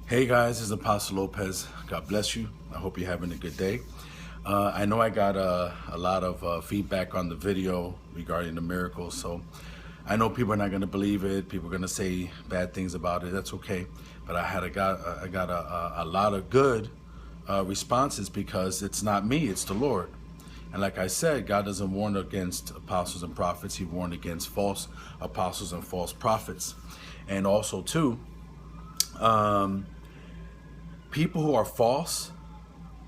Hey guys, this is Apostle Lopez. God bless you. I hope you're having a good day. I know I got a lot of feedback on the video regarding the miracles, so I know people are not going to believe it. People are going to say bad things about it. That's okay. But I got a lot of good responses because it's not me, it's the Lord. And like I said, God doesn't warn against apostles and prophets. He warned against false apostles and false prophets. And also too, people who are false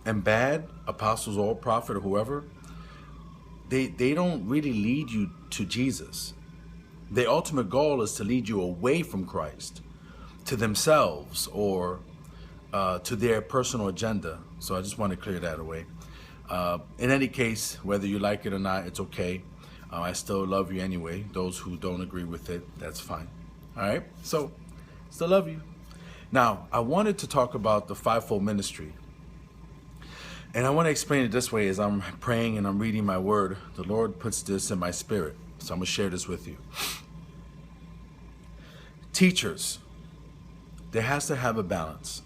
and bad, apostles or prophet or whoever, they don't really lead you to Jesus. Their ultimate goal is to lead you away from Christ, to themselves or to their personal agenda. So I just want to clear that away. In any case, whether you like it or not, it's okay. I still love you anyway. Those who don't agree with it, that's fine. All right? So, still love you. Now, I wanted to talk about the fivefold ministry. And I want to explain it this way. As I'm praying and I'm reading my word, the Lord puts this in my spirit. So I'm going to share this with you. Teachers, there has to have a balance.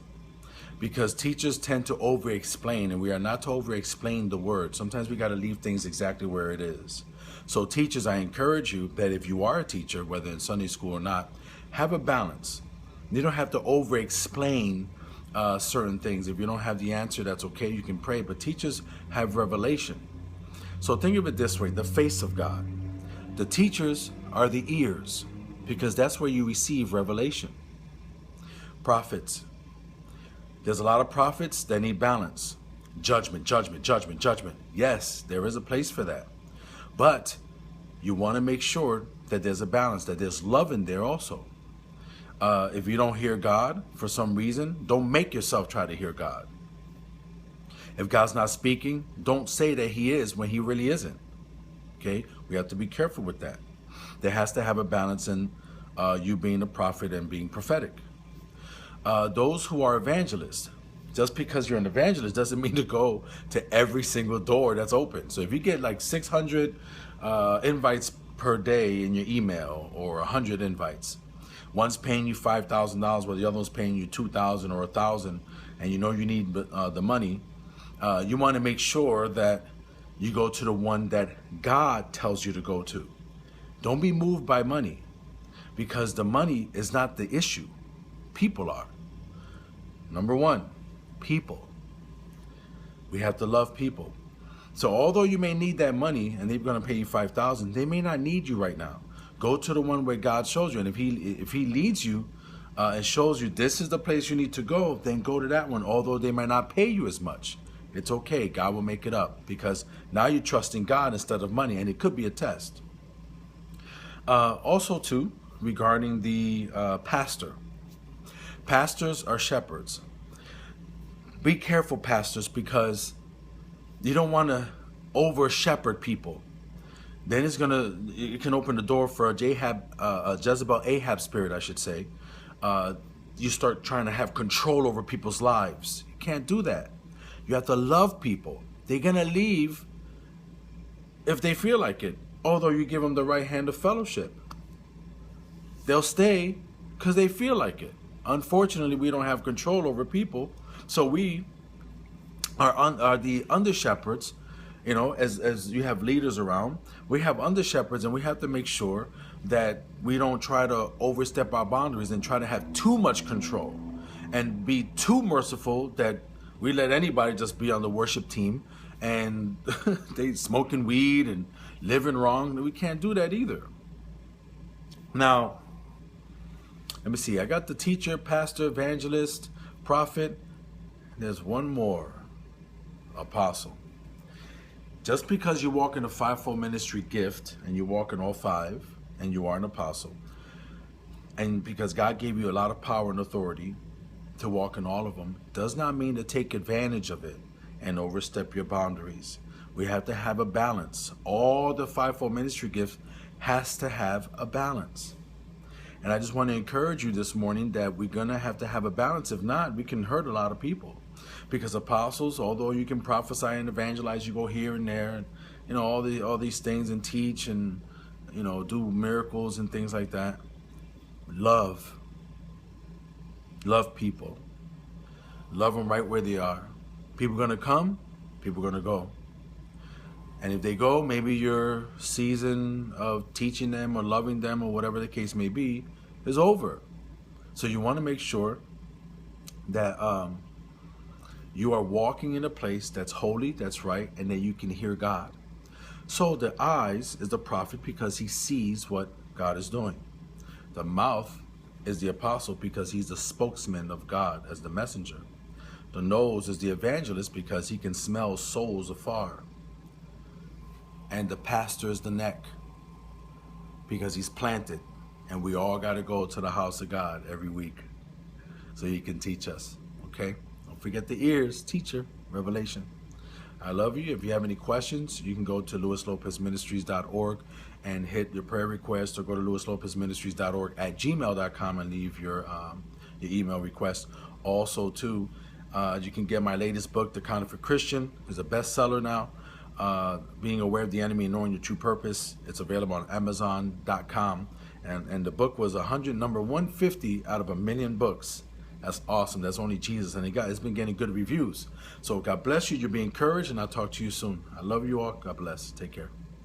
Because teachers tend to over-explain, and we are not to over-explain the word. Sometimes we got to leave things exactly where it is. So teachers, I encourage you that if you are a teacher, whether in Sunday school or not, have a balance. You don't have to over-explain certain things. If you don't have the answer, that's okay. You can pray. But teachers have revelation. So think of it this way, the face of God. The teachers are the ears, because that's where you receive revelation. Prophets. There's a lot of prophets that need balance. Judgment, judgment, judgment, judgment. Yes, there is a place for that. But you want to make sure that there's a balance, that there's love in there also. If you don't hear God for some reason, don't make yourself try to hear God. If God's not speaking, don't say that he is when he really isn't. Okay? We have to be careful with that. There has to have a balance in you being a prophet and being prophetic. Those who are evangelists, just because you're an evangelist doesn't mean to go to every single door that's open. So if you get like 600 invites per day in your email, or 100 invites, one's paying you $5,000 while the other one's paying you $2,000 or $1,000, and you know you need the money, you want to make sure that you go to the one that God tells you to go to. Don't be moved by money, because the money is not the issue. People are. Number one, people. We have to love people. So although you may need that money and they're going to pay you $5,000, they may not need you right now. Go to the one where God shows you. And if he leads you and shows you this is the place you need to go, then go to that one. Although they might not pay you as much, it's okay. God will make it up, because now you're trusting God instead of money, and it could be a test. Also too, regarding the pastor. Pastors are shepherds. Be careful, pastors, because you don't want to over shepherd people. Then it can open the door for a Jezebel Ahab spirit, I should say. You start trying to have control over people's lives. You can't do that. You have to love people. They're going to leave if they feel like it, although you give them the right hand of fellowship. They'll stay because they feel like it. Unfortunately, we don't have control over people, so we are the under shepherds. You know, as you have leaders around, we have under shepherds, and we have to make sure that we don't try to overstep our boundaries and try to have too much control and be too merciful that we let anybody just be on the worship team and they smoking weed and living wrong. We can't do that either. Now, let me see. I got the teacher, pastor, evangelist, prophet. There's one more. Apostle. Just because you walk in the fivefold ministry gift and you walk in all five and you are an apostle, and because God gave you a lot of power and authority to walk in all of them, does not mean to take advantage of it and overstep your boundaries. We have to have a balance. All the fivefold ministry gifts has to have a balance. And I just want to encourage you this morning that we're going to have a balance. If not, we can hurt a lot of people. Because apostles, although you can prophesy and evangelize, you go here and there, and you know all these things, and teach and do miracles and things like that. Love people. Love them right where they are. People are going to come, people are going to go. And if they go, maybe your season of teaching them or loving them or whatever the case may be is over. So you want to make sure that you are walking in a place that's holy, that's right, and that you can hear God. So the eyes is the prophet because he sees what God is doing. The mouth is the apostle because he's the spokesman of God as the messenger. The nose is the evangelist because he can smell souls afar. And the pastor is the neck because he's planted. And we all got to go to the house of God every week so he can teach us. Okay? Don't forget the ears, teacher, revelation. I love you. If you have any questions, you can go to lewislopezministries.org and hit your prayer request, or go to lewislopezministries.org@gmail.com and leave your email request. Also, too, you can get my latest book, The Counterfeit Christian. It's a bestseller now. Being Aware of the Enemy and Knowing Your True Purpose. It's available on Amazon.com. And the book was number 150 out of 1 million books. That's awesome. That's only Jesus. And it's been getting good reviews. So God bless you. You'll be encouraged, and I'll talk to you soon. I love you all. God bless. Take care.